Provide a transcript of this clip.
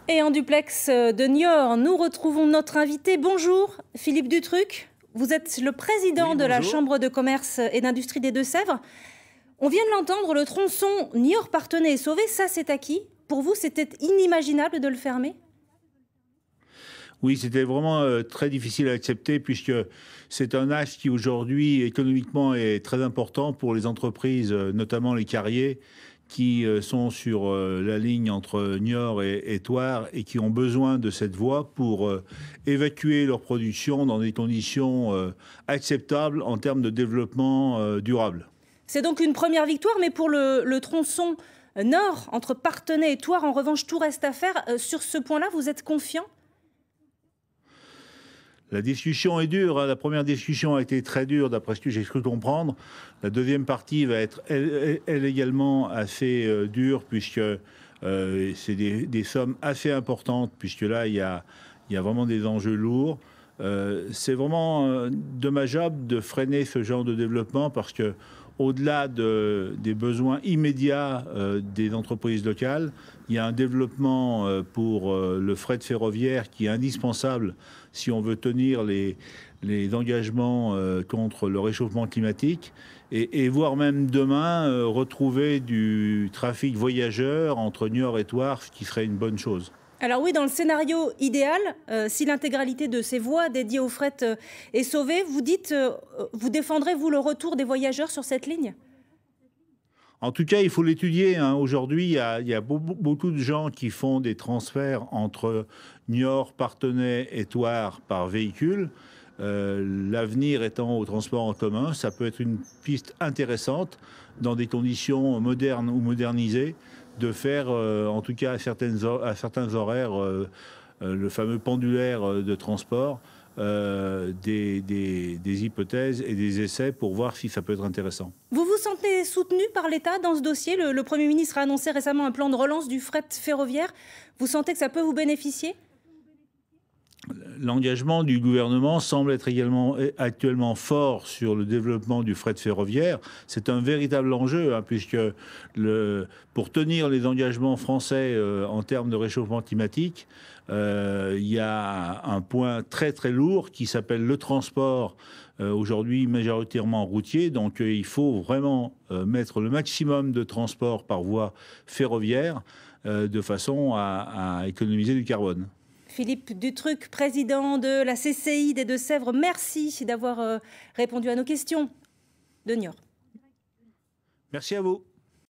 Et en duplex de Niort, nous retrouvons notre invité. Bonjour, Philippe Dutruc. Vous êtes le président de la Chambre de commerce et d'industrie des Deux-Sèvres. On vient de l'entendre, le tronçon Niort-Parthenay est sauvé. Ça, c'est acquis. Pour vous, c'était inimaginable de le fermer? Oui, c'était vraiment très difficile à accepter puisque c'est un axe qui aujourd'hui économiquement est très important pour les entreprises, notamment les carriers, qui sont sur la ligne entre Niort et Thouars et qui ont besoin de cette voie pour évacuer leur production dans des conditions acceptables en termes de développement durable. C'est donc une première victoire, mais pour le tronçon nord, entre Parthenay et Thouars, en revanche, tout reste à faire. Sur ce point-là, vous êtes confiant? La discussion est dure. La première discussion a été très dure, d'après ce que j'ai cru comprendre. La deuxième partie va être, elle également, assez dure, puisque c'est des sommes assez importantes, puisque là, il y a vraiment des enjeux lourds. C'est vraiment dommageable de freiner ce genre de développement, parce que au-delà des besoins immédiats des entreprises locales, il y a un développement pour le fret ferroviaire qui est indispensable si on veut tenir les engagements contre le réchauffement climatique et voire même demain retrouver du trafic voyageur entre Niort et Thouars, ce qui serait une bonne chose. Alors oui, dans le scénario idéal, si l'intégralité de ces voies dédiées au fret est sauvée, vous dites, vous défendrez, vous, le retour des voyageurs sur cette ligne? En tout cas, il faut l'étudier, hein. Aujourd'hui, il y a beaucoup de gens qui font des transferts entre Niort, Parthenay et Thouars par véhicule. L'avenir étant au transport en commun, ça peut être une piste intéressante dans des conditions modernes ou modernisées de faire, en tout cas à certains horaires, le fameux pendulaire de transport, des hypothèses et des essais pour voir si ça peut être intéressant. Vous vous sentez soutenu par l'État dans ce dossier? Le Premier ministre a annoncé récemment un plan de relance du fret ferroviaire. Vous sentez que ça peut vous bénéficier? L'engagement du gouvernement semble être également actuellement fort sur le développement du fret ferroviaire. C'est un véritable enjeu, hein, puisque pour tenir les engagements français en termes de réchauffement climatique, il y a un point très très lourd qui s'appelle le transport, aujourd'hui majoritairement routier. Donc il faut vraiment mettre le maximum de transport par voie ferroviaire de façon à économiser du carbone. Philippe Dutruc, président de la CCI des Deux-Sèvres, merci d'avoir répondu à nos questions de Niort. Merci à vous.